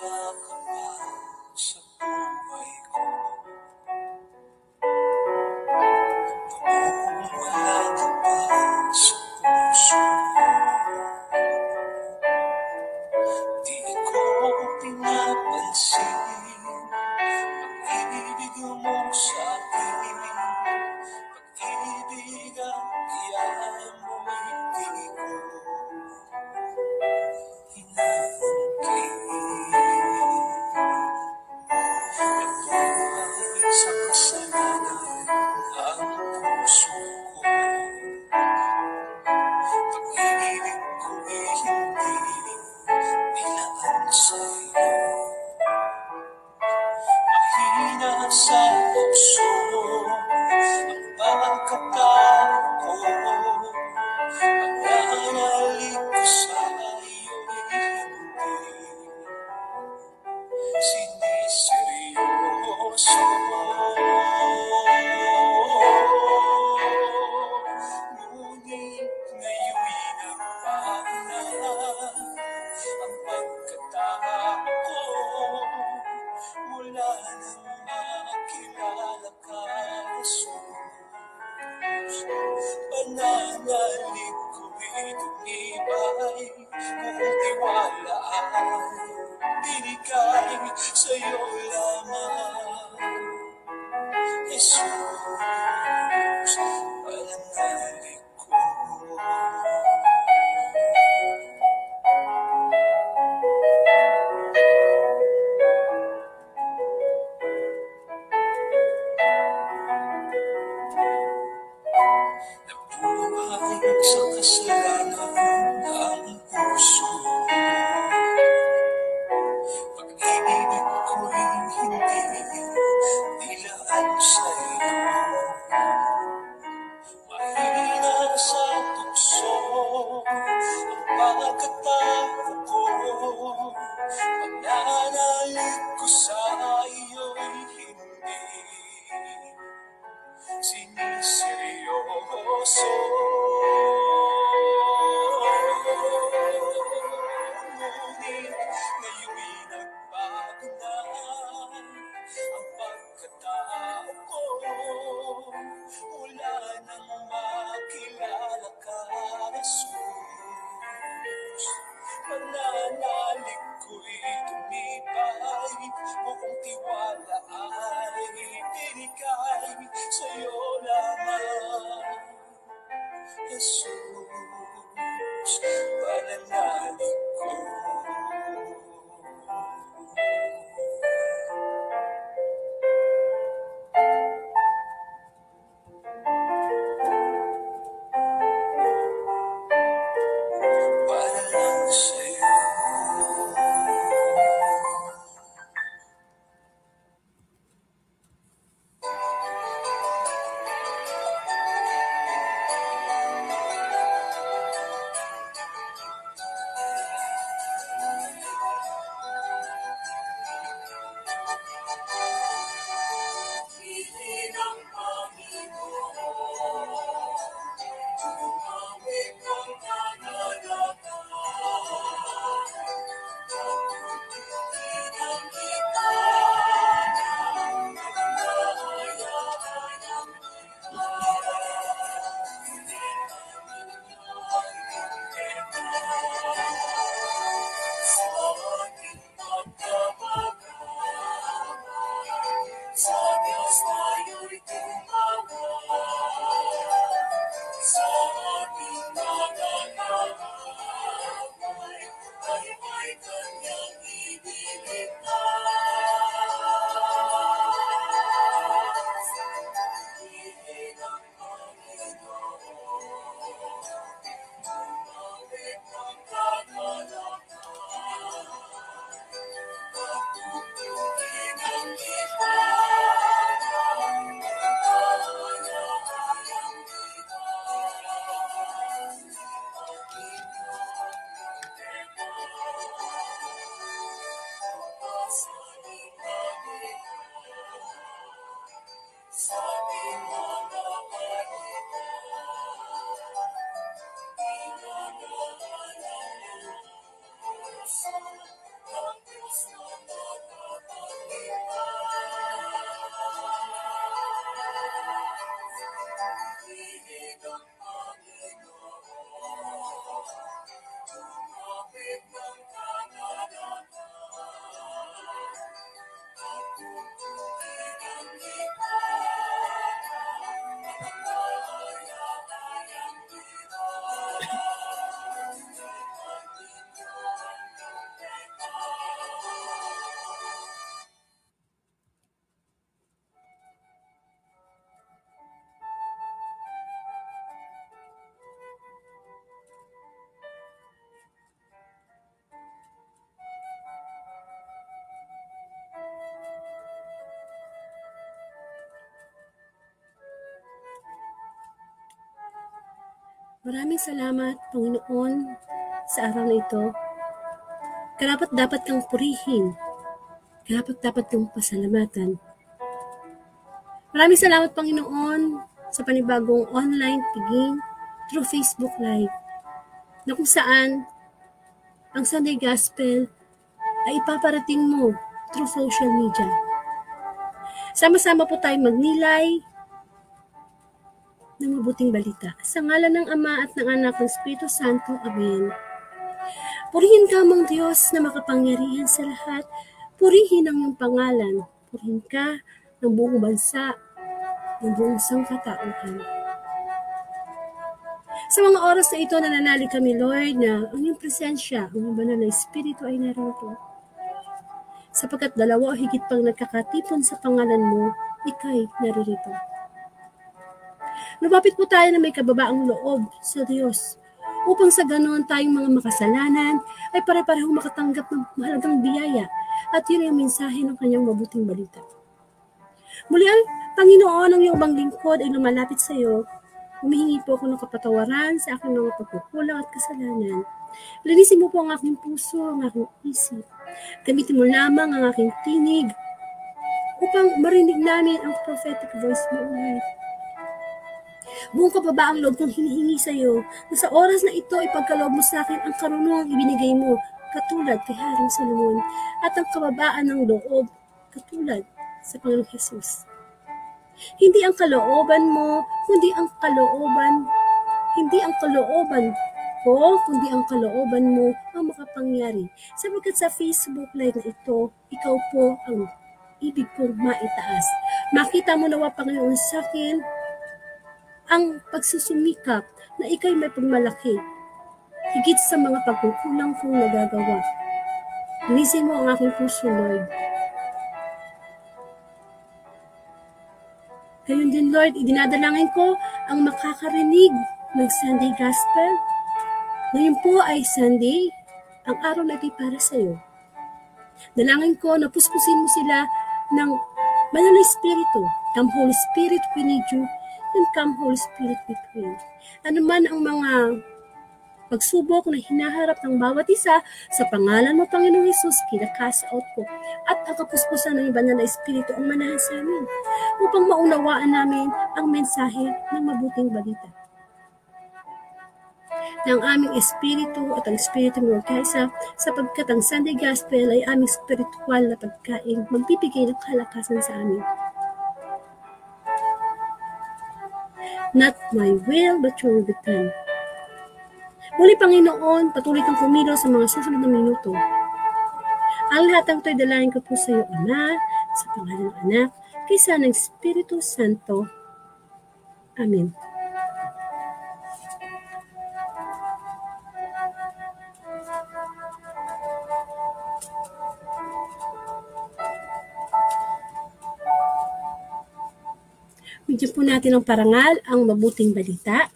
ka ba sa buhay ko? Noong wala ka pa sa puso ko, di ko pinapansin pag-ibig mo sa akin. Pag-ibig ang iyaya mo'y di ko hinahangkin. Nabuhay sa kasalanan ang puso ko. Pag-ibig ko'y hindi nilaan sa'yo. Mahina sa puso ang pagkatao ko. Pananalig ko sa'yo'y hindi siniseryoso. Ngunit ngayon'y nagbago na ang pagkatao ko. Mula nang makilala ka, Jesus, pananalig ko'y tumibay. Buong tiwala ay binigay sa'yo lamang, Jesus, pananalig ko. Nabuhay sa kasalanan ang puso. Pag-ibig ko'y hindi nilaan sa'yo. Mahina sa tukso ang pagkatao ko. Pananalig ko sa'yo'y hindi siniseryoso. Ngunit ngayon'y nagbago na ang pagkatao ko. Mula nang makilala ka, Jesus, pananalig ko'y tumibay. Buong tiwala ay binigay sa'yo lamang, Jesus, pananalig ko. Para lang sa'yo. Maraming salamat, Panginoon, sa araw na ito. Karapat-dapat kang purihin. Karapat-dapat kang pasalamatan. Maraming salamat, Panginoon, sa panibagong online piging through Facebook Live, na kung saan ang Sunday Gospel ay ipaparating mo through social media. Sama-sama po tayong magnilay ng mabuting balita. Sa ngalan ng Ama at ng Anak ng Espiritu Santo. Amen. Purihin ka, Amang Diyos na makapangyarihan sa lahat. Purihin ang iyong pangalan. Purihin ka ng buong bansa, ng buong sangkatauhan. Sa mga oras na ito, nananalig kami, Lord, na ang iyong presensya, ang iyong banal na Espiritu ay narito. Sapagkat dalawa o higit pang nagkakatipon sa pangalan mo, ika'y naririto. Lumapit po tayo na may kababaang loob sa Diyos upang sa ganoon tayong mga makasalanan ay pare-parehong makatanggap ng mahalagang biyaya at yun ang mensahe ng kanyang mabuting balita. Muli ang Panginoon, ang iyong bang lingkod ay lumalapit sa iyo. Humihingi po ako ng kapatawaran sa aking mga pagkukulang at kasalanan. Linisin mo po ang aking puso, ang aking isip. Gamitin mo lamang ang aking tinig upang marinig namin ang prophetic voice mo, Lord. Buong kababaang loob kong hinihingi sa iyo na sa oras na ito ipagkaloob mo sa akin ang karunungang ibinigay mo katulad kay Haring Solomon at ang kababaan ng loob katulad sa Panginoong Jesus. Hindi ang kalooban mo, kundi ang kalooban. Hindi ang kalooban ko, kundi ang kalooban mo ang makapangyari. Sapagkat sa Facebook Live na ito, ikaw po ang ibig kong maitaas. Makita mo nawa, Panginoon, sa akin ang pagsusumikap na ika'y may pagmalaki, higit sa mga pagkukulang kong nagagawa. Linisin mo ang aking puso, Lord. Gayon din, Lord, idinadalangin ko ang makakarinig ng Sunday Gospel. Ngayon po ay Sunday, ang araw na ito para sa iyo. Dalangin ko na puspusin mo sila ng Banal na Espiritu. Come Holy Spirit, we need you. And come Holy Spirit, we pray. Ano man ang mga pagsubok na hinaharap ng bawat isa, sa pangalan mo, Panginoong Hesus, kinakast out ko. At ang kapuspusan ng Banal na Espiritu ang manahan sa amin upang maunawaan namin ang mensahe ng mabuting balita. Ng aming espiritu at ang espiritu mo kaysa, sapagkat ang Sunday Gospel ay aming spiritual na pagkain, magbibigay ng kalakasan sa amin. Not my will, but your will be done. Muli, Panginoon, patuloy kang kumilos sa mga susunod na minuto. Ang lahat ng ito'y dalayan ko po sa iyo, Ama, sa pangalan ng Anak, kaysa ng Espiritu Santo. Amen. Bigyan po natin ng parangal ang mabuting balita.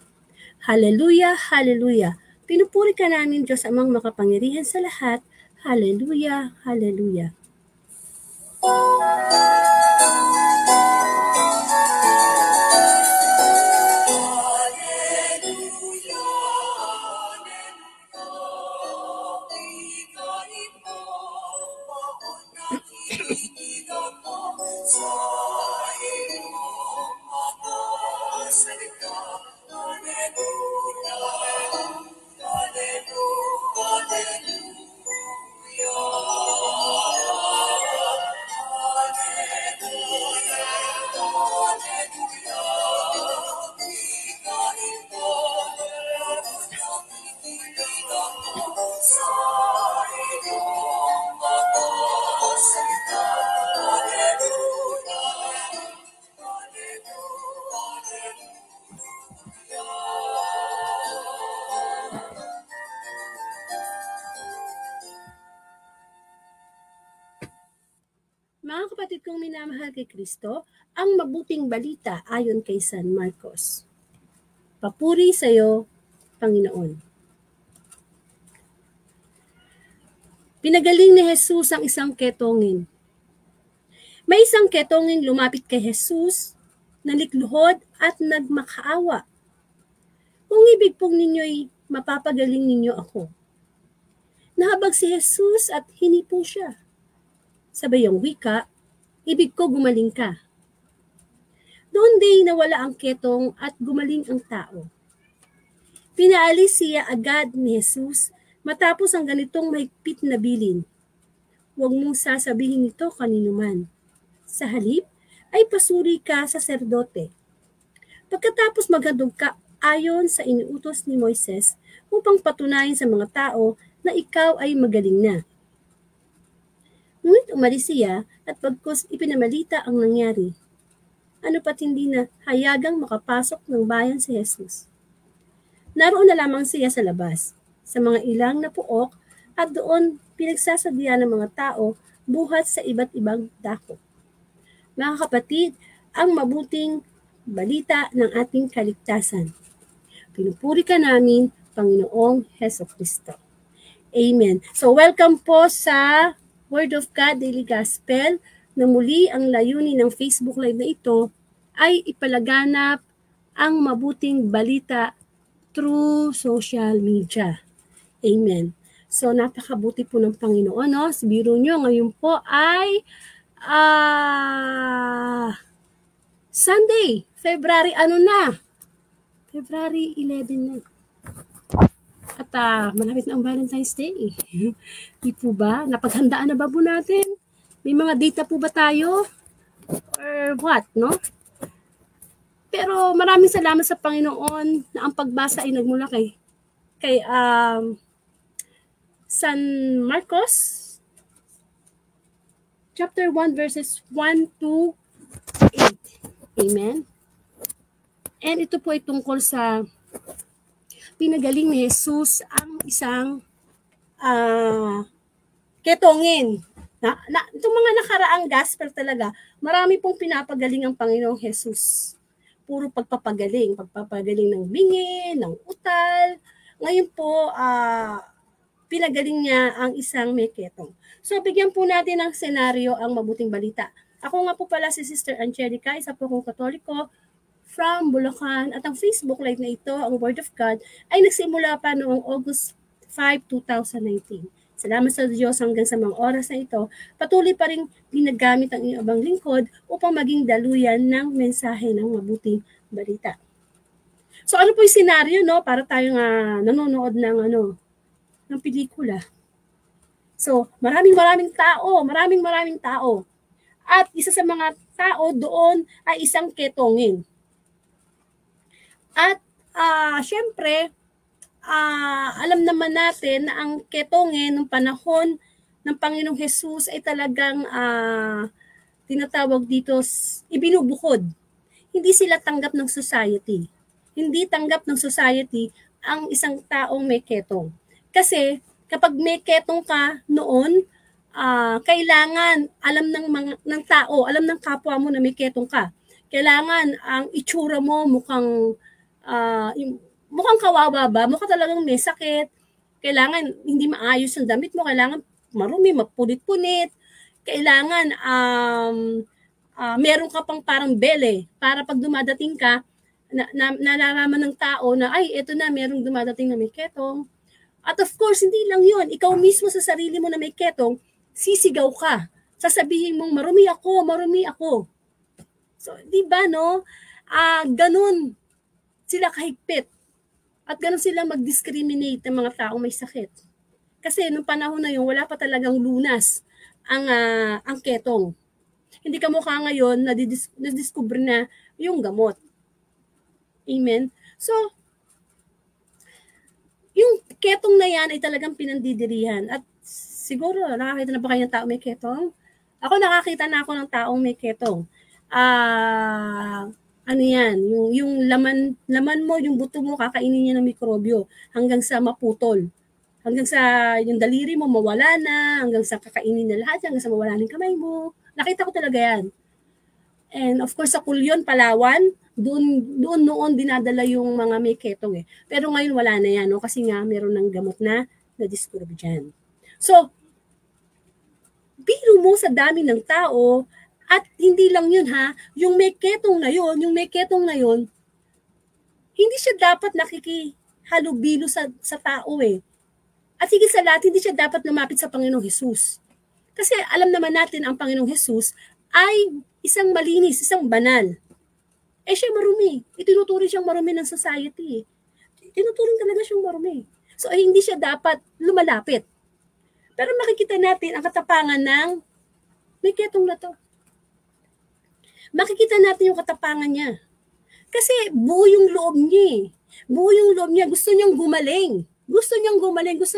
Hallelujah, hallelujah. Pinupuri ka namin, Diyos Amang makapangyarihan sa lahat. Hallelujah, hallelujah. Mga kapatid kong minamahal kay Kristo, ang mabuting balita ayon kay San Marcos. Papuri sa iyo, Panginoon. Pinagaling ni Jesus ang isang ketongin. May isang ketongin lumapit kay Jesus, nalikluhod at nagmakaawa. Kung ibig pong ninyo'y mapapagaling ninyo ako. Nahabag si Jesus at hinipo siya. Sa bayang wika, ibig ko gumaling ka. Doon din nawala ang ketong at gumaling ang tao. Pinaalis siya agad ni Jesus matapos ang ganitong mahigpit na bilin. Huwag mong sasabihin ito kanino man. Sa halip ay pasuri ka sa saserdote. Pagkatapos maghandog ka ayon sa iniutos ni Moises upang patunayan sa mga tao na ikaw ay magaling na. Ngunit umalis siya at pagkos ipinamalita ang nangyari. Ano pat hindi na hayagang makapasok ng bayan si Jesus. Naroon na lamang siya sa labas, sa mga ilang na puok at doon pinagsasadya ng mga tao buhat sa iba't ibang dako. Mga kapatid, ang mabuting balita ng ating kaligtasan. Pinupuri ka namin, Panginoong Hesukristo. Amen. So welcome po sa Word of God Daily Gospel na muli ang layunin ng Facebook Live na ito ay ipalaganap ang mabuting balita through social media. Amen. So, napakabuti po ng Panginoon. No? Biro nyo, ngayon po ay Sunday, February February 11 na. At malapit na ang Valentine's Day. Di po ba? Napaghandaan na ba po natin? May mga data po ba tayo? Or what, no? Pero maraming salamat sa Panginoon na ang pagbasa ay nagmula kay San Marcos chapter 1 verses 1 to 8. Amen. And ito po ay tungkol sa pinagaling ni Jesus ang isang ketongin. Itong mga nakaraang gospel talaga, marami pong pinapagaling ang Panginoong Jesus. Puro pagpapagaling ng bingi, ng utal. Ngayon po, pinagaling niya ang isang may ketong. So, bigyan po natin ng senaryo ang mabuting balita. Ako nga po pala si Sister Angelica, isa po kong Katoliko from Bulacan. At ang Facebook Live na ito, ang Word of God, ay nagsimula pa noong August 5, 2019. Salamat sa Diyos hanggang sa mga oras na ito, patuloy pa rin ginagamit ang inyong abang lingkod upang maging daluyan ng mensahe ng mabuting balita. So ano po yung senaryo, no? Para tayong nanonood ng pelikula. So maraming tao. At isa sa mga tao doon ay isang ketongin. At syempre, alam naman natin na ang ketongin ng panahon ng Panginoong Jesus ay talagang tinatawag dito, ibinubukod. Hindi sila tanggap ng society. Hindi tanggap ng society ang isang taong may ketong. Kasi kapag may ketong ka noon, kailangan alam ng tao, alam ng kapwa mo na may ketong ka. Kailangan ang itsura mo mukhang kawawa ba? Mukha talagang may sakit. Kailangan hindi maayos ang damit mo. Kailangan marumi, mapunit-punit. Kailangan meron ka pang parang bele para pag dumadating ka, nalalaman ng tao na ay, eto na, merong dumadating na may ketong. At of course, hindi lang yun. Ikaw mismo sa sarili mo na may ketong, sisigaw ka. Sasabihin mong, marumi ako. So, di ba, no? Ganun sila kahigpit. At ganun sila mag-discriminate ng mga taong may sakit. Kasi nung panahon na yun, wala pa talagang lunas ang ketong. Hindi ka mukha ngayon na nadiscover na yung gamot. Amen? So, yung ketong na yan ay talagang pinandidirihan. At siguro, nakakita na ba kayo ng tao may ketong? Ako nakakita na ako ng taong may ketong. Ano yan, yung laman mo, yung buto mo, kakainin niya ng mikrobyo hanggang sa maputol. Hanggang sa yung daliri mo mawala na, hanggang sa kakainin na lahat, hanggang sa mawala ng kamay mo. Nakita ko talaga yan. And of course, sa Kulyon, Palawan, doon noon dinadala yung mga may ketong . Pero ngayon wala na yan, no? Kasi nga meron ng gamot na na-discover dyan. So, biro mo sa dami ng tao. At hindi lang yun yung may ketong na yun, Hindi siya dapat nakikihalubilo sa tao eh. At higit sa lahat, hindi siya dapat lumapit sa Panginoong Hesus. Kasi alam naman natin ang Panginoong Hesus ay isang malinis, isang banal. Siya marumi. Itinuturing siyang marumi ng society. Tinuturing talaga siyang marumi. So, hindi siya dapat lumalapit. Pero makikita natin ang katapangan ng may ketong na to. Makikita natin yung katapangan niya. Kasi buo yung loob niya. Buo yung loob niya. Gusto niyang gumaling. Gusto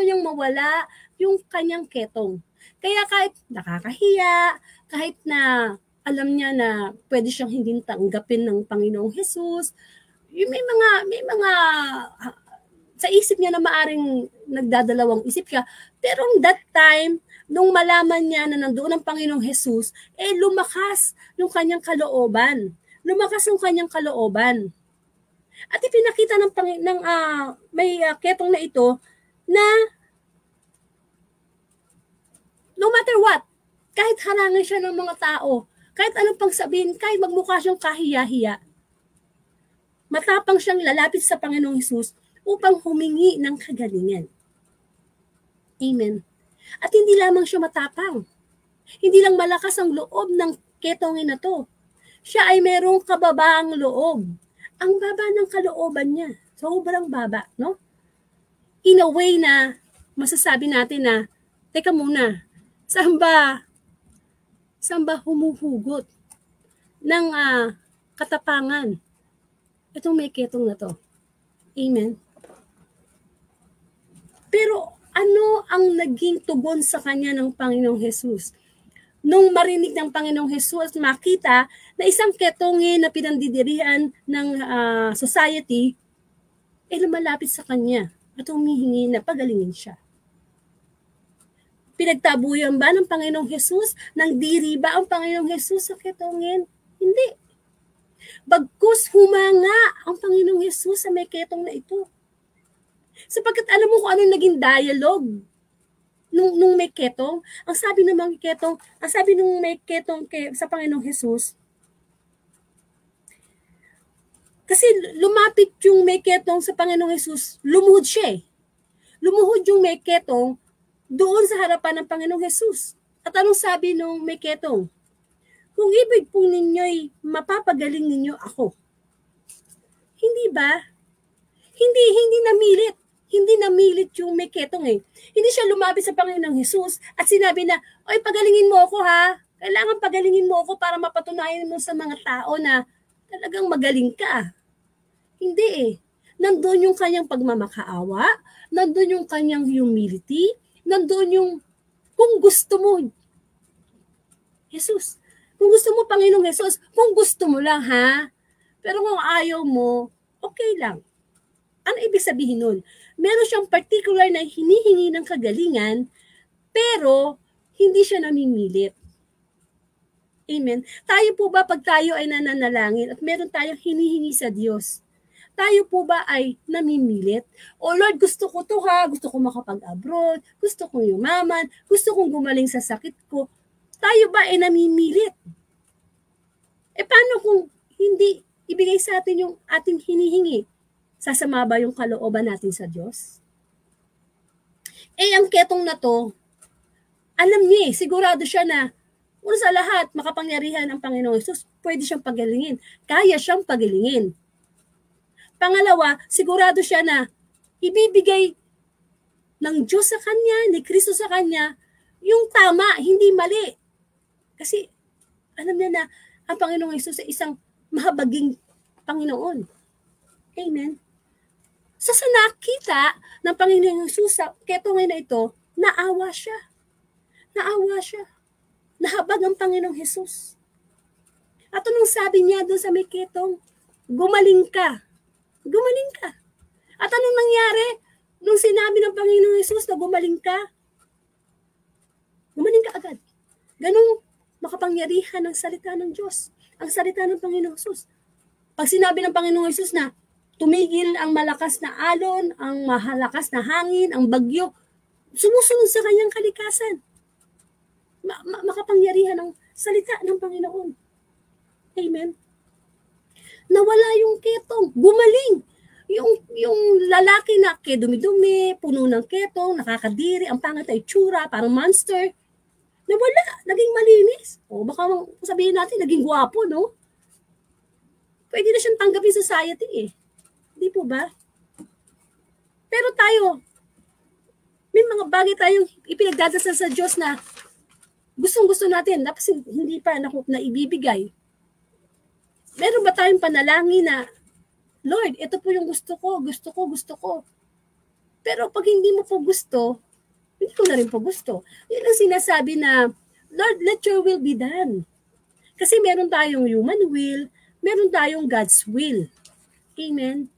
niyang mawala yung kanyang ketong. Kaya kahit nakakahiya, kahit na alam niya na pwede siyang hindi tanggapin ng Panginoong Hesus, may mga sa isip niya na maaring nagdadalawang isip siya. Pero that time, nung malaman niya na nandoon ang Panginoong Hesus, lumakas yung kanyang kalooban. At ipinakita may ketong na ito na no matter what, kahit harangan siya ng mga tao, kahit anong pang sabihin, kahit magmukha siyang kahiya-hiya, matapang siyang lalapit sa Panginoong Hesus upang humingi ng kagalingan. Amen. At hindi lamang siya matapang. Hindi lang malakas ang loob ng ketongin na to. Siya ay merong kababaang loob. Ang baba ng kalooban niya. Sobrang baba, no? In a way na masasabi natin na, teka muna, saan ba humuhugot ng katapangan itong may ketong na to? Amen. Pero ano ang naging tugon sa kanya ng Panginoong Hesus? Nung marinig ng Panginoong Hesus, makita na isang ketongin na pinandidirihan ng society, lumalapit sa kanya at humihingi na pagalingin siya. Pinagtabuyan ba ng Panginoong Hesus? Nagdiri ba ang Panginoong Hesus sa ketongin? Hindi. Bagkus humanga ang Panginoong Hesus sa may ketong na ito. Sapagkat alam mo kung ano naging dialogue nung may ketong. Ang sabi ng may ketong sa Panginoong Hesus, kasi lumapit yung may ketong sa Panginoong Hesus, lumuhod siya eh. Lumuhod yung may ketong doon sa harapan ng Panginoong Hesus. At anong sabi nung may ketong? Kung ibig po ninyo'y mapapagaling ninyo ako. Hindi ba? Hindi namilit. Hindi namilit yung may ketong eh. Hindi siya lumapit sa Panginoong Hesus at sinabi na, oy, pagalingin mo ako ha. Kailangan pagalingin mo ako para mapatunayan mo sa mga tao na talagang magaling ka. Hindi eh. Nandun yung kanyang pagmamakaawa, nandun yung kanyang humility, nandun yung kung gusto mo, Jesus, kung gusto mo Panginoong Hesus, kung gusto mo lang ha. Pero kung ayaw mo, okay lang. Ano ibig sabihin nun? Meron siyang particular na hinihingi ng kagalingan, pero hindi siya namimilit. Amen. Tayo po ba pag tayo ay nananalangin at meron tayong hinihingi sa Diyos, tayo po ba ay namimilit? O Lord, gusto ko to ha, gusto ko makapag-abroad, gusto kong yumaman, gusto kong gumaling sa sakit ko. Tayo ba ay namimilit? Paano kung hindi ibigay sa atin yung ating hinihingi? Sasama ba yung kalooban natin sa Diyos? Ang ketong na to, alam niya sigurado siya na, una sa lahat, makapangyarihan ang Panginoong Hesus, pwede siyang pagalingin. Kaya siyang pagalingin. Pangalawa, sigurado siya na ibibigay ng Diyos sa kanya, ni Kristo sa kanya, yung tama, hindi mali. Kasi alam niya na ang Panginoong Hesus ay isang mahabaging Panginoon. Amen. So sa nakita ng Panginoong Hesus sa ketongin na ito, naawa siya. Nahabag ang Panginoong Hesus. At anong sabi niya doon sa may ketong? Gumaling ka. At anong nangyari? Nung sinabi ng Panginoong Hesus na gumaling ka agad. Ganong makapangyarihan ang salita ng Diyos. Ang salita ng Panginoong Hesus. Pag sinabi ng Panginoong Hesus na tumigil ang malakas na alon, ang mahalakas na hangin, ang bagyo, sumusunod sa kanyang kalikasan. Makapangyarihan ang salita ng Panginoon. Amen. Nawala yung ketong, gumaling. Yung lalaki na dumi-dumi, puno ng ketong, nakakadiri, ang pangit ay tsura, parang monster, nawala, naging malinis. O baka sabihin natin, naging gwapo, no? Pwede na siyang tanggapin sa society eh. Di po ba? Pero tayo, may mga bagay tayong ipinagdadasal sa Diyos na gustong-gusto natin, tapos hindi pa na ibibigay. Meron ba tayong panalangin na, Lord, ito po yung gusto ko. Pero pag hindi mo po gusto, hindi ko na rin po gusto. Yun ang sinasabi na, Lord, let your will be done. Kasi meron tayong human will, meron tayong God's will. Amen?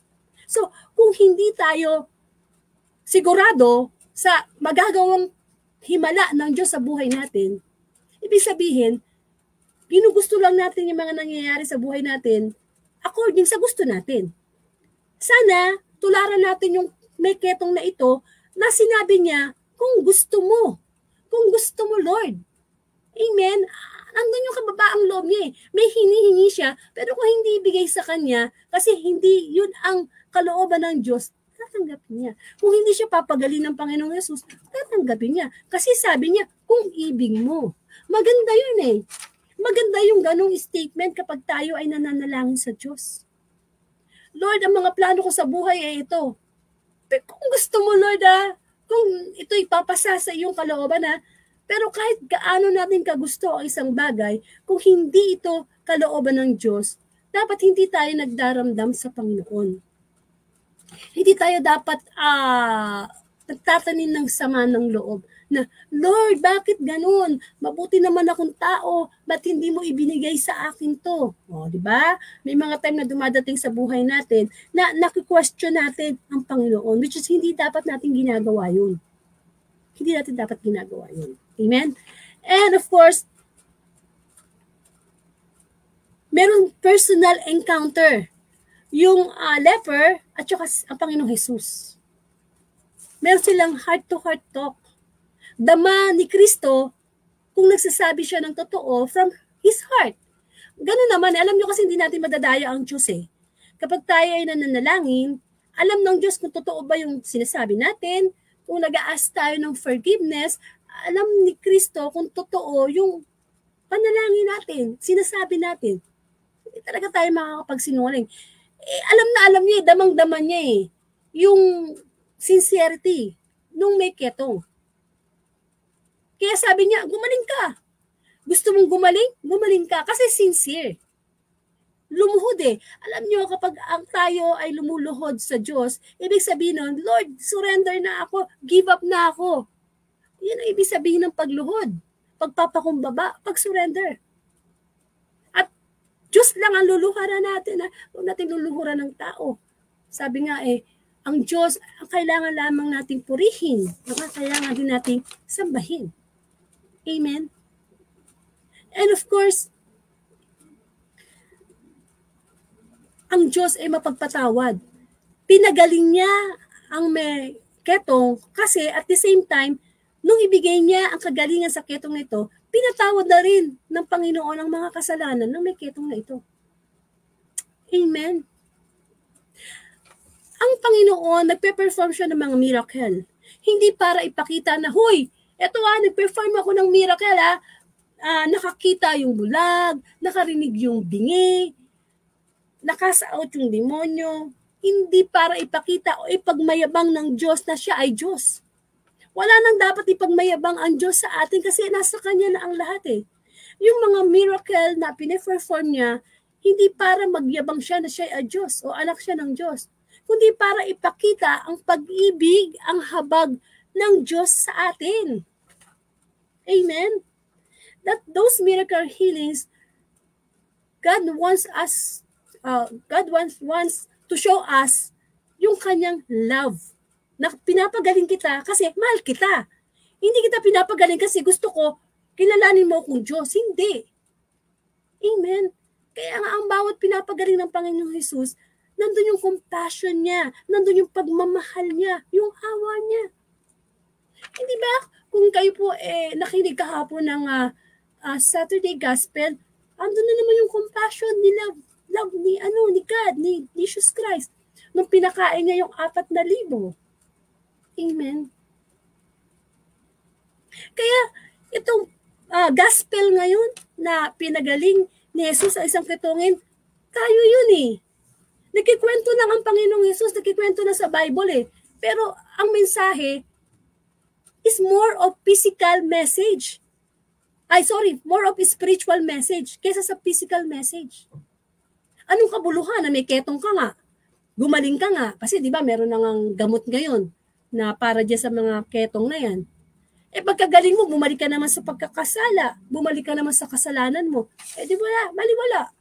So, kung hindi tayo sigurado sa magagawang himala ng Diyos sa buhay natin, ibig sabihin, ginugusto lang natin yung mga nangyayari sa buhay natin according sa gusto natin. Sana, tularan natin yung may ketong na ito na sinabi niya, kung gusto mo, Lord. Amen? Nandun yung kababaang loob niya eh. May hinihingi siya, pero kung hindi ibigay sa kanya, kasi hindi yun ang kalooban ng Diyos, tatanggapin niya. Kung hindi siya papagalin ng Panginoong Yesus, tatanggapin niya. Kasi sabi niya, kung ibig mo. Maganda yun eh. Maganda yung ganong statement kapag tayo ay nananalangin sa Diyos. Lord, ang mga plano ko sa buhay ay ito. Pero kung gusto mo, Lord, kung ito ipapasa sa iyong kalooban, pero kahit gaano natin kagusto ang isang bagay, kung hindi ito kalooban ng Diyos, dapat hindi tayo nagdaramdam sa Panginoon. Hindi tayo dapat nagtatanim ng sama ng loob na, Lord, bakit ganun? Mabuti naman akong tao, ba't hindi mo ibinigay sa akin to? O, di ba? May mga time na dumadating sa buhay natin na naki-question natin ang Panginoon, which is hindi dapat natin ginagawa yun. Hindi natin dapat ginagawa yun. Amen? And of course, merong personal encounter. Yung leper at saka ang Panginoong Jesus. Meron silang heart-to-heart talk. Dama ni Kristo kung nagsasabi siya ng totoo from His heart. Ganun naman, alam nyo kasi hindi natin madadaya ang Diyos eh. Kapag tayo ay nananalangin, alam ng Diyos kung totoo ba yung sinasabi natin, kung nag-a-ask tayo ng forgiveness, alam ni Kristo kung totoo yung panalangin natin, sinasabi natin. Hindi talaga tayo makakapagsinungaling. Alam niya eh, damang-dama niya eh, yung sincerity nung may ketong. Kaya sabi niya, gumaling ka. Gusto mong gumaling? Gumaling ka. Kasi sincere. Lumuhod eh. Alam niyo, kapag ang tayo ay lumuluhod sa Diyos, ibig sabihin nun, Lord, surrender na ako. Give up na ako. Yan ang ibig sabihin ng pagluhod. Pagpapakumbaba, pag-surrender. At Diyos lang ang luluhuran natin. Huwag natin luluhuran ng tao. Sabi nga eh, ang Diyos, ang kailangan lamang nating purihin. Ang kailangan din nating sambahin. Amen? And of course, ang Diyos ay mapagpatawad. Pinagaling niya ang may ketong kasi at the same time, nung ibigay niya ang kagalingan sa ketong nito, pinatawad na rin ng Panginoon ang mga kasalanan ng may ketong na ito. Amen? Ang Panginoon, nagpe-perform siya ng mga miracle. Hindi para ipakita na, huy, eto nag-perform ako ng miracle nakakita yung bulag, nakarinig yung bingi, nakasaot yung demonyo, hindi para ipakita o ipagmayabang ng Diyos na siya ay Diyos. Wala nang dapat ipagmayabang ang Diyos sa atin kasi nasa Kanya na ang lahat eh. Yung mga miracle na pine-perform niya, hindi para magyabang siya na siya ay Diyos o anak siya ng Diyos, kundi para ipakita ang pag-ibig, ang habag ng Diyos sa atin. Amen? That those miracle healings, God wants to show us yung kanyang love. Na pinapagaling kita kasi mahal kita. Hindi kita pinapagaling kasi gusto ko kilalanin mo akong Diyos. Hindi. Amen. Kaya nga ang bawat pinapagaling ng Panginoong Jesus, nandun yung compassion niya, nandun yung pagmamahal niya, yung awa niya. Hindi ba? Kung kayo po nakinig kahapon ng Saturday Gospel, andun na naman yung compassion ni love ni God, ni Jesus Christ. nung pinakain niya yung 4,000. Amen. Kaya itong gospel ngayon na pinagaling ni Jesus sa isang ketongin, tayo yun eh. Nagkikwento na ang Panginoong Jesus, nagkikwento na sa Bible eh. Pero ang mensahe is more of physical message. More of spiritual message kaysa sa physical message. Anong kabuluhan na may ketong ka nga? Gumaling ka nga. Kasi di ba meron nang gamot ngayon na para dyan sa mga ketong na yan. Pagkagaling mo, bumalik ka naman sa pagkakasala. Bumalik ka naman sa kasalanan mo. Di wala, baliwala.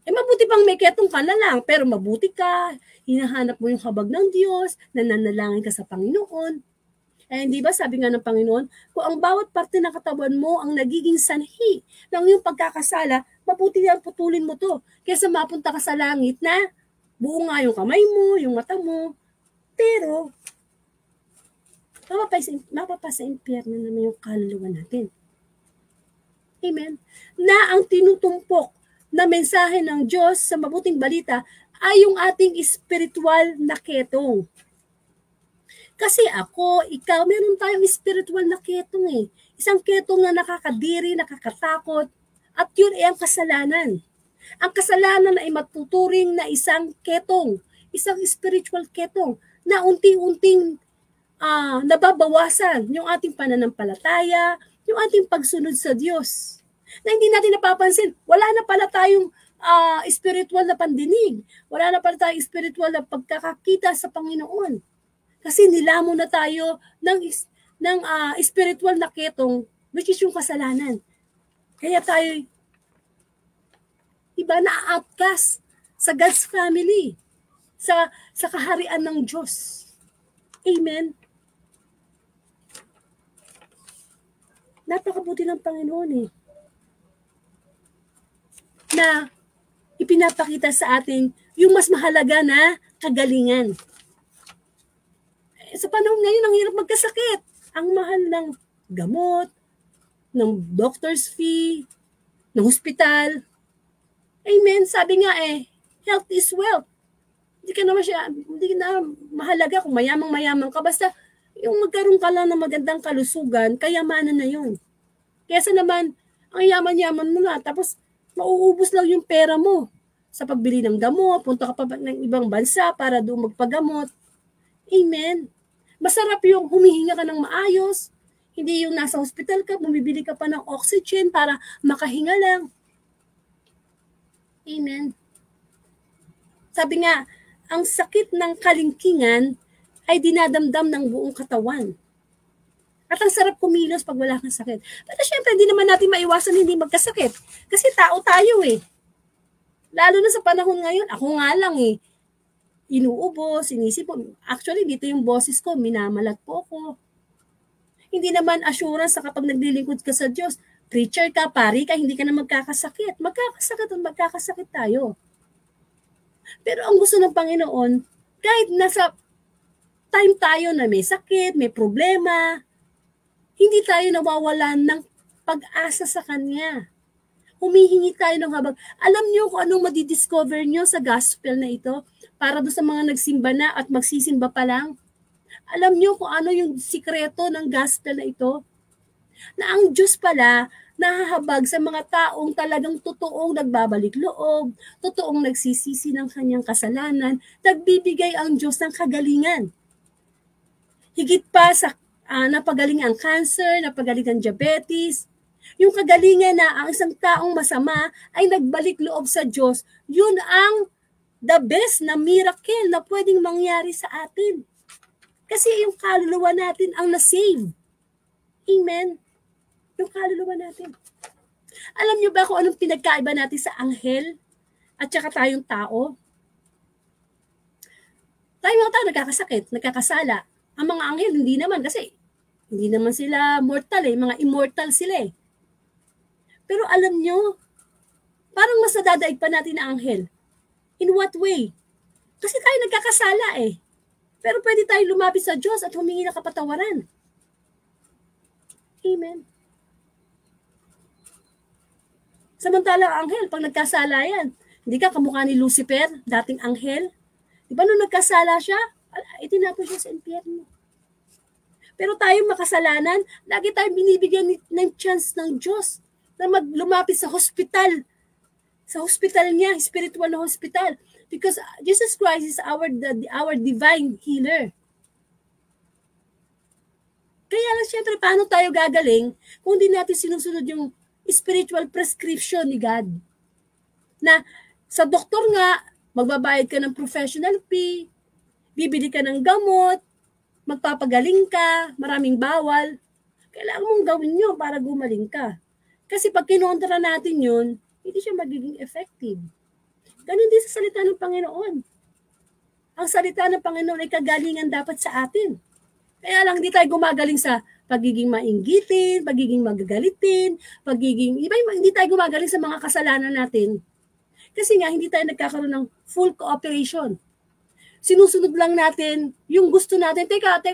Mabuti pang may ketong ka na lang, pero mabuti ka, hinahanap mo yung habag ng Diyos, nananalangin ka sa Panginoon. Di ba sabi nga ng Panginoon, kung ang bawat parte ng katawan mo ang nagiging sanhi ng iyong pagkakasala, mabuti na putulin mo to. Kaysa mapunta ka sa langit na buo nga yung kamay mo, yung mata mo, pero mapapasa impyerno naman yung kaluluwa natin. Amen? Na ang tinutumpok na mensahe ng Diyos sa mabuting balita ay yung ating spiritual na ketong. Kasi ako, ikaw, meron tayong spiritual na ketong eh. Isang ketong na nakakadiri, nakakatakot, at yun ay ang kasalanan. Ang kasalanan ay matuturing na isang ketong, isang spiritual ketong, na unti-unting nababawasan yung ating pananampalataya, yung ating pagsunod sa Diyos. Na hindi natin napapansin, wala na pala tayong spiritual na pandinig, wala na pala tayong spiritual na pagkakakita sa Panginoon. Kasi nilamon na tayo ng spiritual na ketong, which is yung kasalanan. Kaya tayo, iba, na-outcast sa God's family, sa kaharian ng Diyos. Amen? Napakabuti ng Panginoon eh. Na ipinapakita sa atin yung mas mahalaga na kagalingan. Sa panahon ngayon, ang hirap magkasakit. Ang mahal ng gamot, ng doctor's fee, ng hospital. Amen. Sabi nga health is wealth. Hindi na mahalaga kung mayamang-mayamang ka. Basta yung magkaroon ka lang ng magandang kalusugan, kayamanan na yun. Kesa naman, ang yaman-yaman mo na, tapos mauubos lang yung pera mo sa pagbili ng gamot, punta ka pa ng ibang bansa para doon magpagamot. Amen. Masarap yung humihinga ka ng maayos, hindi yung nasa hospital ka, bumibili ka pa ng oxygen para makahinga lang. Amen. Sabi nga, ang sakit ng kalingkingan ay dinadamdam ng buong katawan. At ang sarap kumilos pag wala kang sakit. Pero syempre, hindi naman natin maiwasan hindi magkasakit. Kasi tao tayo eh. Lalo na sa panahon ngayon, ako nga lang eh. Inuubos, sinisip. Actually, dito yung boses ko, minamalat po ako. Hindi naman assurance sa kapag naglilingkod ka sa Diyos. Preacher ka, pari ka, hindi ka na magkakasakit. Magkakasakit tayo. Pero ang gusto ng Panginoon, kahit nasa time tayo na may sakit, may problema, hindi tayo nawawalan ng pag-asa sa Kanya. Humihingi tayo ng habag. Alam niyo kung anong madidiscover niyo sa gospel na ito para doon sa mga nagsimba na at magsisimba pa lang? Alam niyo kung ano yung sikreto ng gospel na ito? Na ang Diyos pala nahahabag sa mga taong talagang totoong nagbabalik loob, totoong nagsisisi ng kanyang kasalanan, nagbibigay ang Diyos ng kagalingan. Higit pa sa napagaling ang cancer, napagaling ang diabetes, yung kagalingan na ang isang taong masama ay nagbalik loob sa Diyos, yun ang the best na miracle na pwedeng mangyari sa atin. Kasi yung kaluluwa natin ang na-save. Amen? Yung kaluluwa natin. Alam niyo ba kung anong pinagkaiba natin sa anghel at saka tayong tao? Tayong mga tao nagkakasakit, nagkakasala. Ang mga anghel hindi naman kasi hindi naman sila mortal mga immortal sila eh. Pero alam nyo, parang mas nadadaig pa natin na anghel. In what way? Kasi tayo nagkakasala eh. Pero pwede tayo lumapit sa Diyos at humingi ng kapatawaran. Amen. Samantalang anghel, pag nagkasala yan, hindi ka kamukha ni Lucifer, dating anghel. Di ba nung nagkasala siya, itinapon siya sa impyerno. Pero tayo makasalanan, lagi tayong binibigyan ng chance ng Diyos na lumapit sa hospital. Sa hospital niya, spiritual na hospital. Because Jesus Christ is our divine healer. Kaya lang siyempre, paano tayo gagaling kung di natin sinusunod yung spiritual prescription ni God? Na sa doktor nga, magbabayad ka ng professional fee, bibili ka ng gamot, magpapagaling ka, maraming bawal. Kailangan mong gawin yun para gumaling ka. Kasi pag kinontra natin yun, hindi siya magiging effective. Ganun din sa salita ng Panginoon. Ang salita ng Panginoon ay kagalingan dapat sa atin. Kaya lang hindi tayo gumagaling sa pagiging mainggitin, pagiging magagalitin, hindi tayo gumagaling sa mga kasalanan natin. Kasi nga, hindi tayo nagkakaroon ng full cooperation. Sinusunod lang natin yung gusto natin. Teka,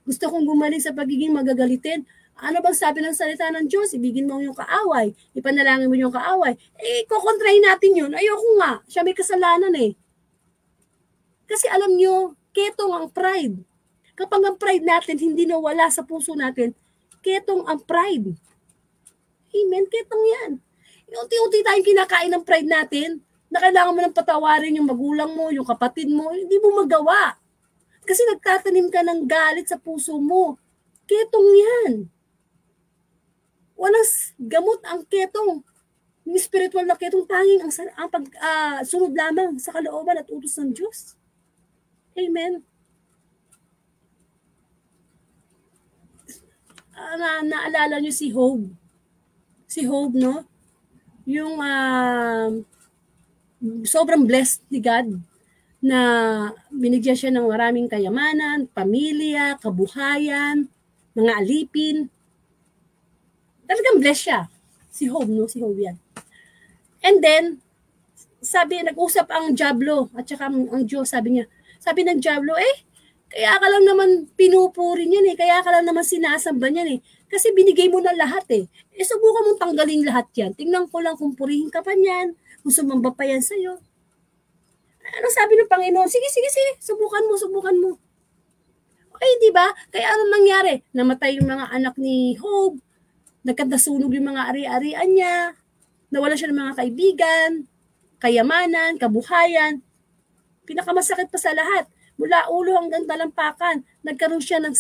gusto kong gumaling sa pagiging magagalitin. Ano bang sabi ng salita ng Diyos? Ibigin mo yung kaaway. Ipanalangin mo yung kaaway. Kukontrahin natin yun. Ayoko nga. Siya may kasalanan eh. Kasi alam nyo, ketong ang pride. Kapag ang pride natin hindi nawala sa puso natin, ketong ang pride. Amen? Ketong yan. Unti-unti tayong kinakain ng pride natin na kailangan mo ng patawarin yung magulang mo, yung kapatid mo, hindi mo magawa. Kasi nagtatanim ka ng galit sa puso mo. Ketong yan. Walang gamot ang ketong. Yung spiritual na ketong, tanging ang sunod lamang sa kalooban at utos ng Diyos. Amen. Naalala nyo si Job. Si Job, no? Yung sobrang blessed ni God na binigyan siya ng maraming kayamanan, pamilya, kabuhayan, mga alipin. Talagang blessed siya. Si Job, no? Si Job yan. And then, nag-usap ang Diablo at saka ang Diyos, sabi ng Diablo, kaya ka lang naman pinupuri niyan kaya ka lang naman sinasamba niyan kasi binigay mo na lahat subukan mong tanggalin lahat yan. Tingnan ko lang kung purihin ka pa niyan, kung sumamba pa yan sa'yo. Ano sabi ng Panginoon? Sige, subukan mo. Okay, di ba? Kaya ano nangyari? Namatay yung mga anak ni Job, nagkadasunog yung mga ari-arian niya, nawala siya ng mga kaibigan, kayamanan, kabuhayan. Pinakamasakit pa sa lahat, mula ulo hanggang talampakan, nagkaroon siya ng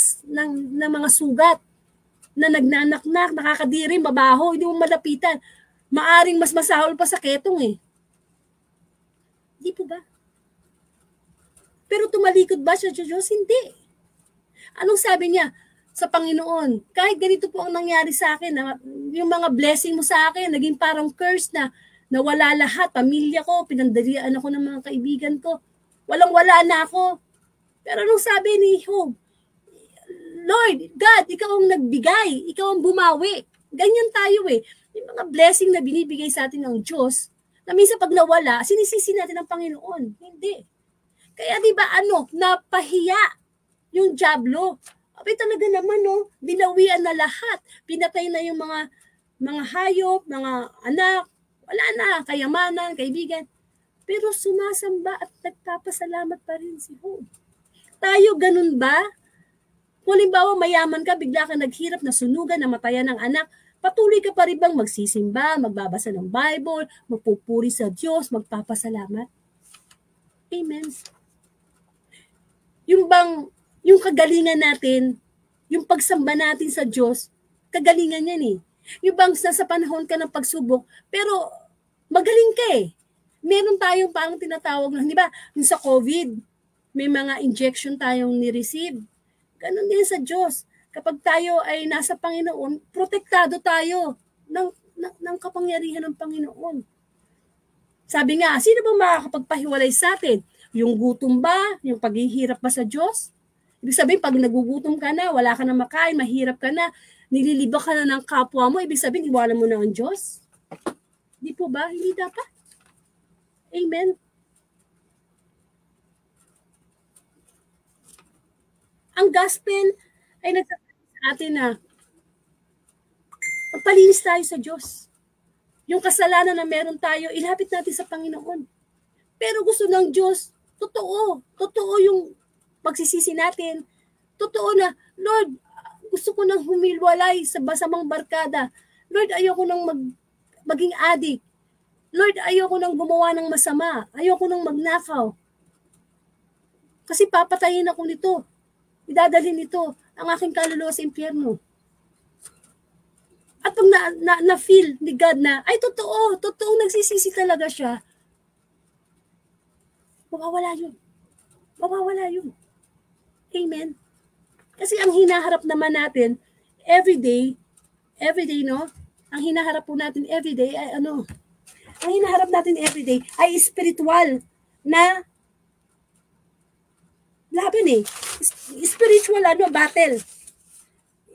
mga sugat na nagnanaknak, nakakadiri, mabaho, hindi mo malapitan. Maaring mas masahol pa sa ketong Di po ba? Pero tumalikod ba siya sa Diyos? Hindi. Anong sabi niya sa Panginoon? Kahit ganito po ang nangyari sa akin, yung mga blessing mo sa akin, naging parang curse na nawala lahat, pamilya ko, pinandalian ako ng mga kaibigan ko. Walang-wala na ako. Pero anong sabi ni Job? Lord, God, ikaw ang nagbigay, ikaw ang bumawi. Ganyan tayo Yung mga blessing na binibigay sa atin ng Diyos, na minsan pag nawala, sinisisi natin ang Panginoon. Hindi. Kaya di ba napahiya yung Diablo. Abay talaga naman binawian na lahat. Pinatay na yung mga hayop, mga anak, wala na, kayamanan, kaibigan. Pero sumasamba at nagpapasalamat pa rin si Job. Tayo ganun ba? Kung halimbawa mayaman ka, bigla ka naghirap, nasunugan, namatayan ng anak, patuloy ka pa rin bang magsisimba, magbabasa ng Bible, magpupuri sa Diyos, magpapasalamat? Amen. Yung kagalingan natin, yung pagsamba natin sa Diyos, kagalingan yan Yung bang nasa panahon ka ng pagsubok, pero magaling ka Meron tayong parang tinatawag na, di ba, yung sa COVID, may mga injection tayong ni-receive. Ganon din sa Diyos. Kapag tayo ay nasa Panginoon, protektado tayo ng kapangyarihan ng Panginoon. Sabi nga, sino ba makakapagpahiwalay sa atin? Yung gutom ba? Yung paghihirap ba sa Diyos? Ibig sabihin, pag nagugutom ka na, wala ka na makain, mahirap ka na, nililibak ka na ng kapwa mo, ibig sabihin, iwanan mo na ang Diyos? Di po ba? Hindi dapat. Amen. Ang gospel ay nagsasabi sa atin na magpalinis tayo sa Diyos. Yung kasalanan na meron tayo, ilapit natin sa Panginoon. Pero gusto ng Diyos, Totoo yung pagsisisi natin. Totoo na, Lord, gusto ko nang humilwalay sa masamang barkada. Lord, ayoko nang maging addict. Lord, ayoko nang gumawa ng masama. Ayoko nang magnakaw. Kasi papatayin ako nito. Idadalhin nito ang aking kaluluwa sa impyerno. At pag na-feel ni God na, ay totoo nagsisisi talaga siya, mawawala yun. Amen? Kasi ang hinaharap naman natin, everyday, no? Ang hinaharap po natin everyday ay ano? Ang hinaharap natin everyday ay spiritual na laban eh. Spiritual battle.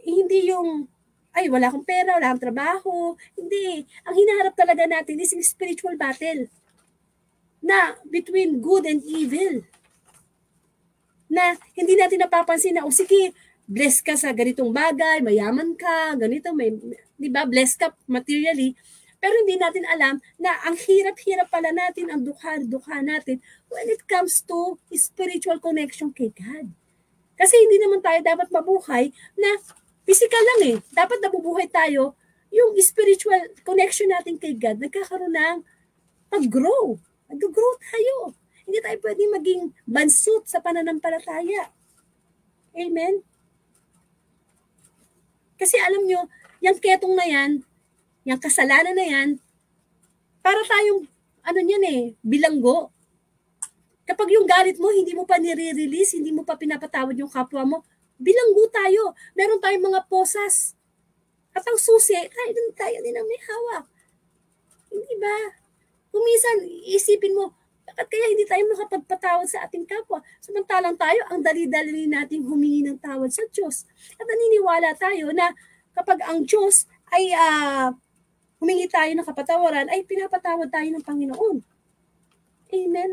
Hindi yung, ay, wala akong pera, wala akong trabaho. Hindi. Ang hinaharap talaga natin is yung spiritual battle na between good and evil. Na hindi natin napapansin na, sige, blessed ka sa ganitong bagay, mayaman ka, ganito, di ba, blessed ka materially. Pero hindi natin alam na ang hirap-hirap pala natin, ang dukha natin when it comes to spiritual connection kay God. Kasi hindi naman tayo dapat mabuhay na physical lang eh. Dapat nabubuhay tayo, yung spiritual connection natin kay God, nagkakaroon ng pag-grow. Nag-grow tayo. Hindi tayo pwedeng maging bansot sa pananampalataya. Amen? Kasi alam nyo, yung ketong na yan, yung kasalanan na yan, para tayong, bilanggo. Kapag yung galit mo, hindi mo pa nire-release, hindi mo pa pinapatawad yung kapwa mo, bilanggo tayo. Meron tayong mga posas. At ang susi, tayo din ang may hawak. Hindi ba? Kung minsan, isipin mo, bakit kaya hindi tayo makapagpatawad sa ating kapwa? Samantalang tayo, ang dali-dali nating humingi ng tawad sa Diyos. At naniniwala tayo na kapag ang Diyos ay humingi tayo ng kapatawaran, ay pinapatawad tayo ng Panginoon. Amen?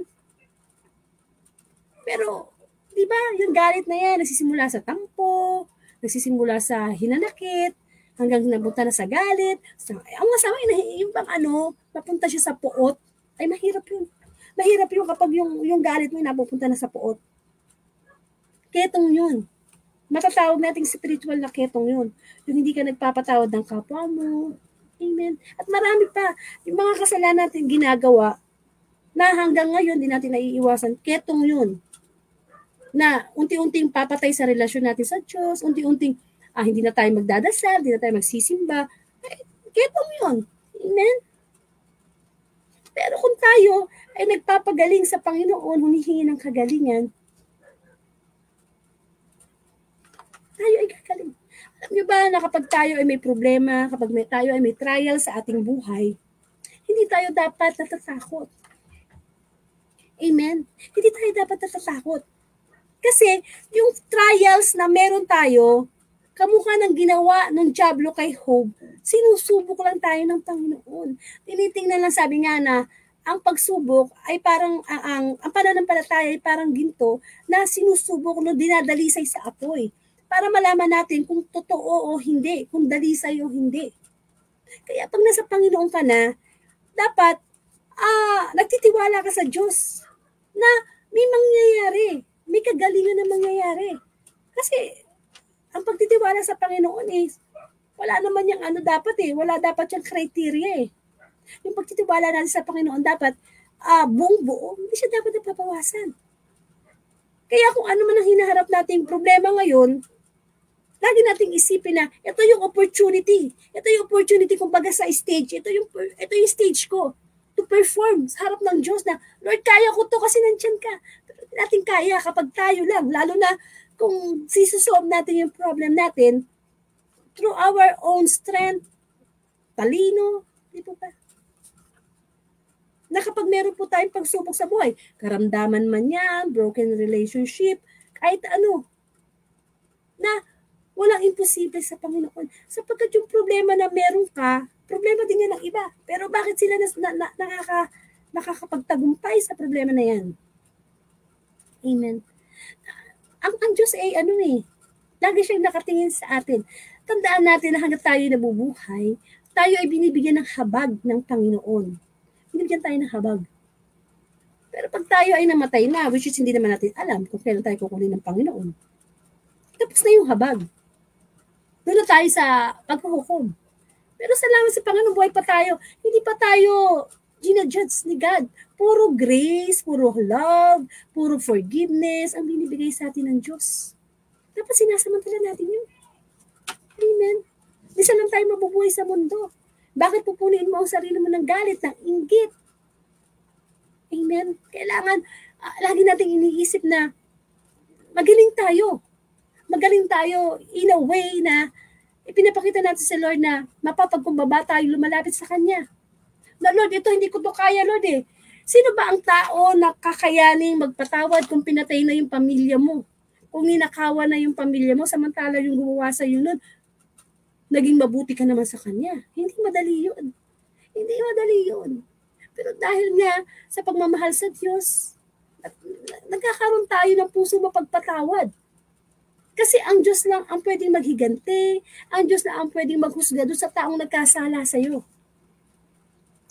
Pero, di ba, yung galit na yan, nagsisimula sa tampo, nagsisimula sa hinanakit, hanggang napunta na sa galit. Ang masama, yung bang napunta siya sa puot, ay mahirap yun. Mahirap yun kapag yung galit mo napupunta na sa puot. Ketong yun. Matatawag nating spiritual na ketong yun. Yung hindi ka nagpapatawad ng kapwa mo. Amen. At marami pa. Yung mga kasalanan natin ginagawa na hanggang ngayon di natin naiiwasan. Ketong yun. Na unti-unting papatay sa relasyon natin sa Diyos. Unti-unting hindi na tayo magdadasal, hindi na tayo magsisimba. Ketong yun. Amen. Pero kung tayo ay nagpapagaling sa Panginoon, humihingi ng kagalingan, tayo ay gagaling. Alam niyo ba na kapag tayo ay may problema, kapag tayo ay may trial sa ating buhay, hindi tayo dapat natatakot. Amen? Hindi tayo dapat natatakot. Kasi yung trials na meron tayo, kamukha ng ginawa ng dyablo kay Job, sinusubok lang tayo ng Panginoon. Tinitingnan lang, sabi nga na, ang pagsubok ay parang, ang pananampalataya ay parang ginto na sinusubok no dinadalisay sa apoy para malaman natin kung totoo o hindi, kung dalisay o hindi. Kaya pag nasa Panginoon ka na, dapat nagtitiwala ka sa Diyos na may mangyayari, may kagalingan na mangyayari. Kasi ang pagtitiwala sa Panginoon is, wala naman yung dapat wala dapat yung criteria Yung pagtitiwala natin sa Panginoon dapat buong buo, hindi siya dapat napapawasan. Kaya kung ano man ang hinaharap nating problema ngayon, lagi nating isipin na ito yung opportunity. Ito yung opportunity kumbaga sa stage. Ito yung stage ko to perform sa harap ng Diyos na, Lord, kaya ko to kasi nandyan ka. Pero natin kaya kapag tayo lang, lalo na kung sisusolve natin yung problem natin through our own strength, talino, di po ba? Na kapag meron po tayong pagsubok sa buhay, karamdaman man yan, broken relationship, kahit na walang imposible sa Panginoon. Sapagkat yung problema na meron ka, problema din yan ng iba. Pero bakit sila nakakapagtagumpay sa problema na yan? Amen. Ang Diyos ay lagi siyang nakatingin sa atin. Tandaan natin na hanggang tayo nabubuhay, tayo ay binibigyan ng habag ng Panginoon. Binibigyan tayo ng habag. Pero pag tayo ay namatay na, which is hindi naman natin alam kung kailan tayo kukunin ng Panginoon, tapos na yung habag. Doon na tayo sa paghuhukom. Pero salamat sa Panginoon, buhay pa tayo. Hindi pa tayo ginajudge ni God. Puro grace, puro love, puro forgiveness ang binibigay sa atin ng Diyos. Dapat sinasamantala natin yun. Amen. Isa lang tayo mabubuhay sa mundo. Bakit pupunin mo ang sarili mo ng galit, ng inggit? Amen. Kailangan, lagi nating iniisip na magaling tayo. Magaling tayo in a way na ipinapakita natin sa Lord na mapapagkumbaba tayo, lumalapit sa Kanya. Na Lord, ito hindi ko to kaya, Lord eh. Sino ba ang tao na kakayaning magpatawad kung pinatay na yung pamilya mo? Kung ninakawan na yung pamilya mo, samantala yung gumawa sa iyo nun, naging mabuti ka naman sa Kanya. Hindi madali yun. Hindi madali yun. Pero dahil nga sa pagmamahal sa Diyos, nagkakaroon tayo ng puso mapagpatawad. Kasi ang Diyos lang ang pwedeng maghigante, ang Diyos lang ang pwedeng maghusga doon sa taong nagkasala sa iyo.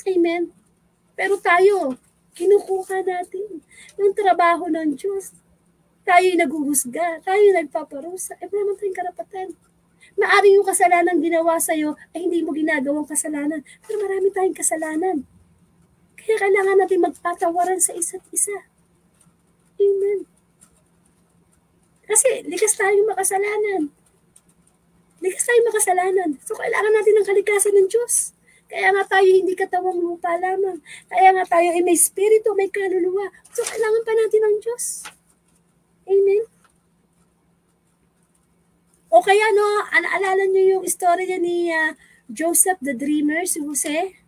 Amen. Pero tayo, kinukuha natin yung trabaho ng Diyos. Tayo'y naghuhusga, tayo'y nagpaparusa. Wala naman tayong karapatan. Maaring yung kasalanan ginawa sa'yo ay hindi mo ginagawang kasalanan. Pero marami tayong kasalanan. Kaya kailangan natin magpatawaran sa isa't isa. Amen. Kasi likas tayong makasalanan. Likas tayong makasalanan. So kailangan natin ng kalikasan ng Diyos. Kaya nga tayo hindi katawang lupa lamang. Kaya nga tayo ay may spirito, may kaluluwa. So kailangan pa natin ng Diyos. Amen. O kaya alala niyo yung istorya ni Joseph the Dreamer, si Jose?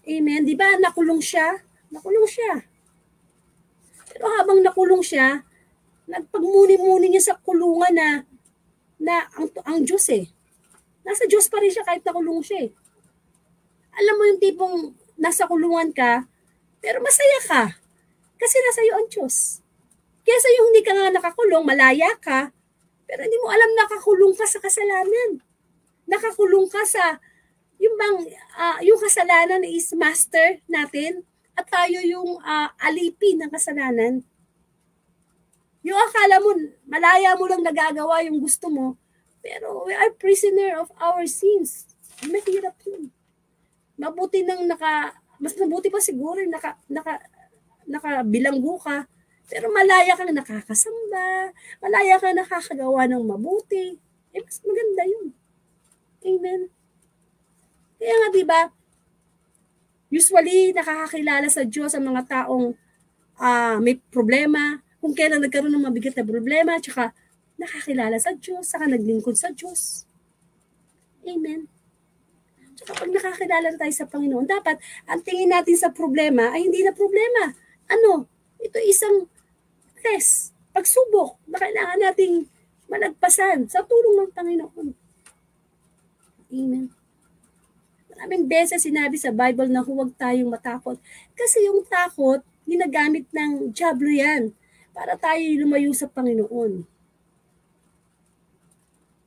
Amen. Di ba nakulong siya? Nakulong siya. Pero habang nakulong siya, nagpagmuni-muni niya sa kulungan na ang Diyos eh. Nasa Diyos pa rin siya kahit nakulong siya eh. Alam mo yung tipong nasa kulungan ka, pero masaya ka. Kasi nasa iyo ang Diyos. Kesa yung hindi ka nga nakakulong, malaya ka, pero hindi mo alam nakakulong ka sa kasalanan. Nakakulong ka sa, yung kasalanan is master natin, at tayo yung alipin ng kasalanan. Yung akala mo, malaya mo lang nagagawa yung gusto mo, pero we are prisoner of our sins. Mahirap yun. Mabuti mas mabuti pa siguro yung nakabilanggo ka, pero malaya kang nakakasamba, malaya kang nakakagawa ng mabuti. Mas maganda yun. Amen. Kaya nga diba, usually nakakakilala sa Diyos ang mga taong may problema, kung kailan nagkaroon ng mabigat na problema, tsaka nakakilala sa Diyos, saka naglingkod sa Diyos. Amen. Tsaka pag nakakilala tayo sa Panginoon, dapat ang tingin natin sa problema ay hindi na problema. Ito isang test, pagsubok na kailangan nating malagpasan sa tulong ng Panginoon. Amen. Maraming beses sinabi sa Bible na huwag tayong matakot. Kasi yung takot, ginagamit ng diablo yan para tayo lumayo sa Panginoon.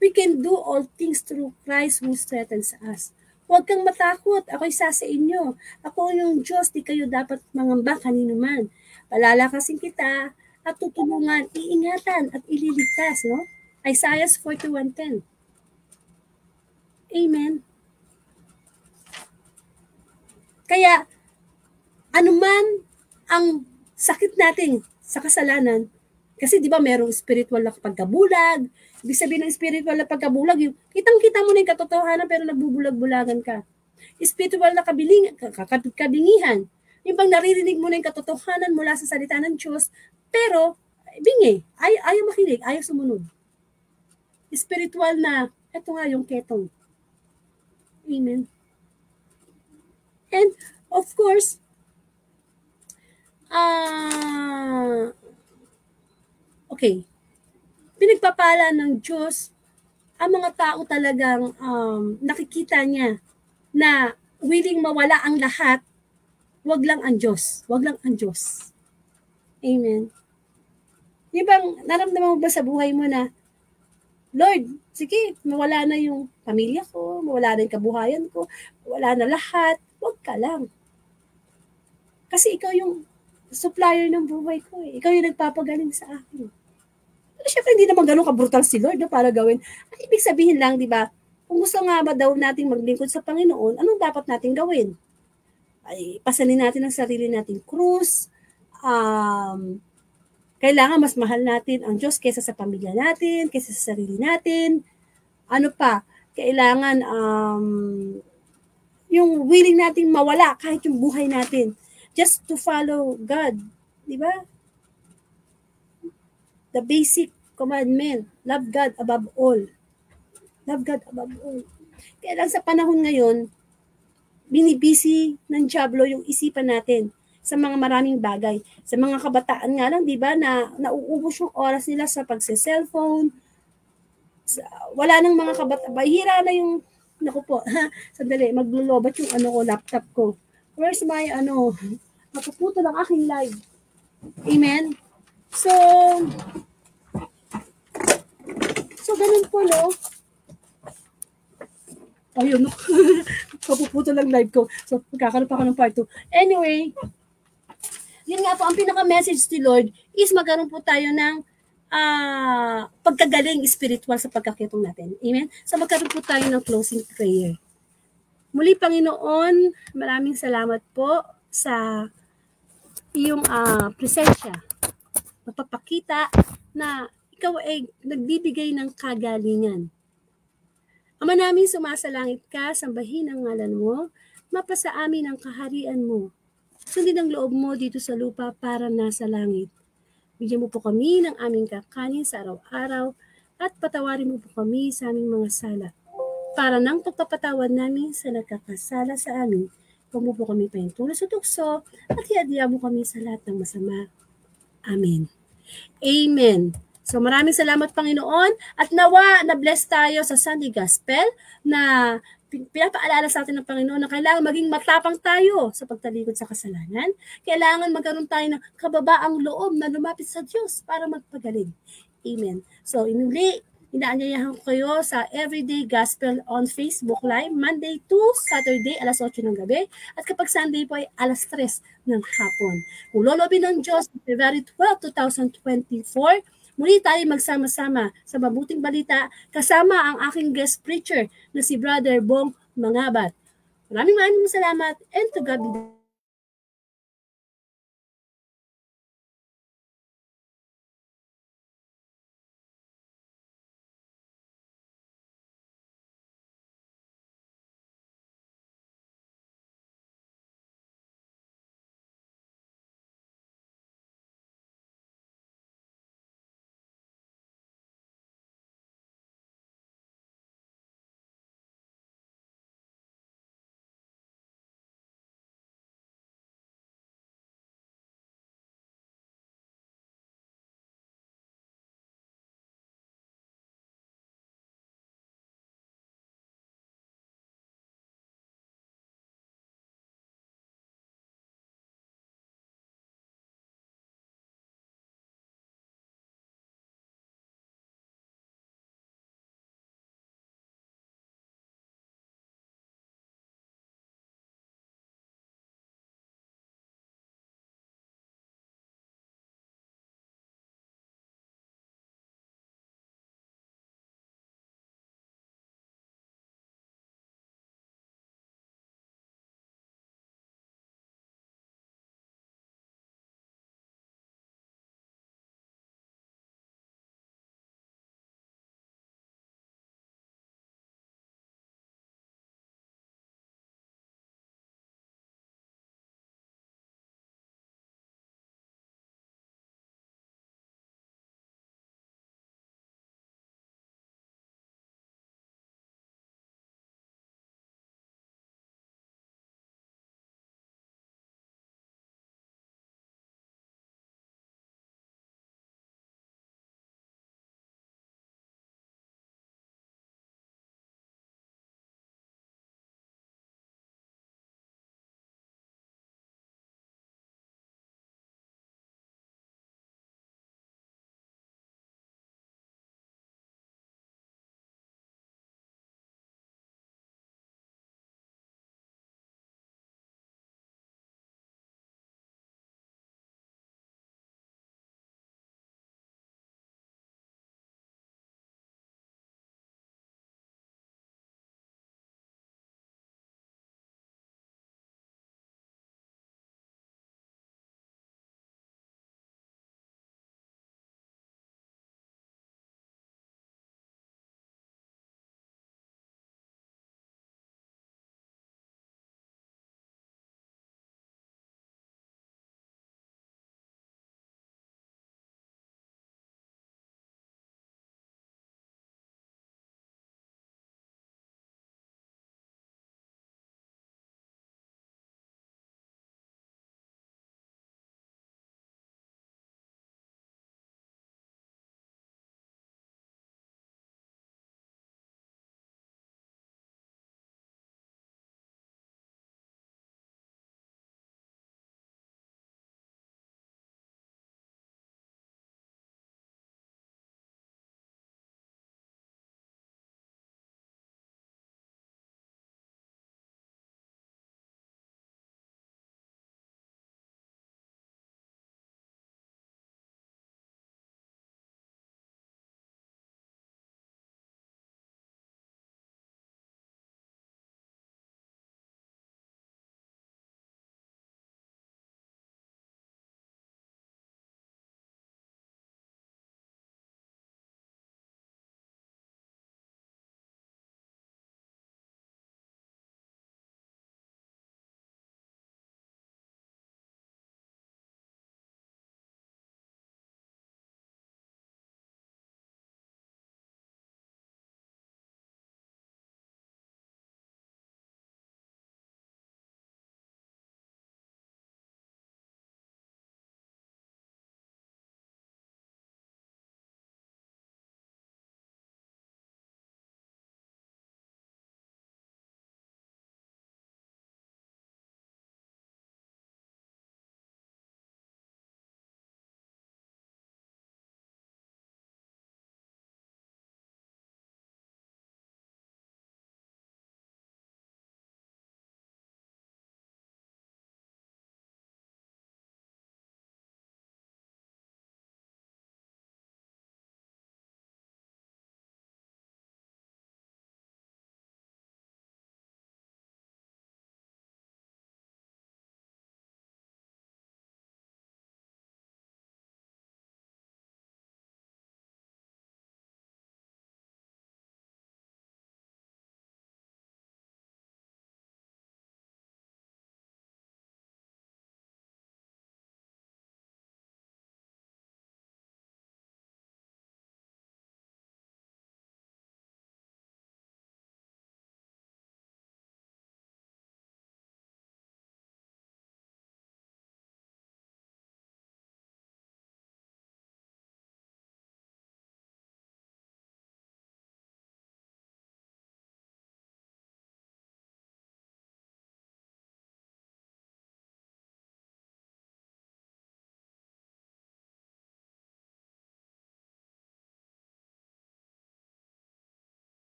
We can do all things through Christ who strengthens us. Huwag kang matakot, ako'y sa inyo. Ako yung Diyos, di kayo dapat mangamba kanino man. Palalakasin kita at tutulungan, iingatan at ililigtas. No? Isaiah 41:10. Amen. Kaya, anuman ang sakit natin sa kasalanan, kasi di ba merong spiritual na pagkabulag, ibig sabihin ng spiritual na pagkabulag, yung kitang-kita mo na yung katotohanan pero nagbubulag-bulagan ka. Spiritual na kabingihan, yung bang naririnig mo na yung katotohanan mula sa salita ng Diyos, pero bingi, ayaw makinig, ayaw sumunod. Spiritual na, eto nga yung ketong. Amen. And, of course, okay, pinagpapala ng Diyos ang mga tao talagang nakikita niya na willing mawala ang lahat, wag lang ang Diyos. Wag lang ang Diyos. Amen. Di ba, naramdaman mo ba sa buhay mo na, Lord, sige, mawala na yung pamilya ko, mawala na yung kabuhayan ko, mawala na lahat, wag ka lang. Kasi ikaw yung supplier ng buhay ko eh. Ikaw yung nagpapagaling sa akin. Siyempre, hindi naman ganun ka-brutal si Lord na para gawin. At ibig sabihin lang, di ba, kung gusto nga ba daw nating maglingkod sa Panginoon, anong dapat nating gawin? Ay, pasanin natin ang sarili nating krus, kailangan mas mahal natin ang Diyos kaysa sa pamilya natin, kaysa sa sarili natin. Ano pa, kailangan yung willing nating mawala kahit yung buhay natin just to follow God. Di ba? The basic commandment, love God above all. Love God above all. Kaya lang sa panahon ngayon, binibisi ng Diablo yung isipan natin sa mga maraming bagay. Sa mga kabataan nga lang, di ba, na nauubos yung oras nila sa pagse-cellphone. Wala nang mga kabataan. Bahira na yung, naku po, sandali, maglulobat yung laptop ko. Where's my, napuputo lang aking live. Amen? So, ganun po, no? Ayun, no? Kapuputo lang live ko. So, magkakaroon pa ako ng part 2. Anyway, yun nga po, ang pinaka-message ni Lord is magkaroon po tayo ng pagkagaling spiritual sa pagkakitong natin. Amen? So, magkaroon po tayo ng closing prayer. Muli, Panginoon, maraming salamat po sa iyong presensya. Magpapakita na ikaw ay nagbibigay ng kagalingan. Ama namin, sumasalangit ka, sambahin ang ngalan mo, mapasa amin ang kaharian mo. Sundin ang loob mo dito sa lupa para nasa langit. Bigyan mo po kami ng aming kakanin sa araw-araw at patawarin mo po kami sa aming mga sala. Para nang pagpapatawad namin sa nagkakasala sa amin, huwag mo po kami pahintulo sa tukso at hiadya mo kami sa lahat ng masama. Amen. Amen. So maraming salamat, Panginoon, at nawa na-bless tayo sa Sunday Gospel na pinapaalala sa atin ng Panginoon na kailangan maging matapang tayo sa pagtalikod sa kasalanan. Kailangan magkaroon tayo ng kababaang loob na lumapit sa Diyos para magpagaling. Amen. So inuli, inaanyayahan ko kayo sa Everyday Gospel on Facebook Live, Monday to Saturday, alas 8 ng gabi. At kapag Sunday po ay alas 3 ng hapon. Kung lolobin ng Diyos, February 12, 2024, muli tayo magsama-sama sa mabuting balita kasama ang aking guest preacher na si Brother Bong Mangabat. Maraming salamat and to God be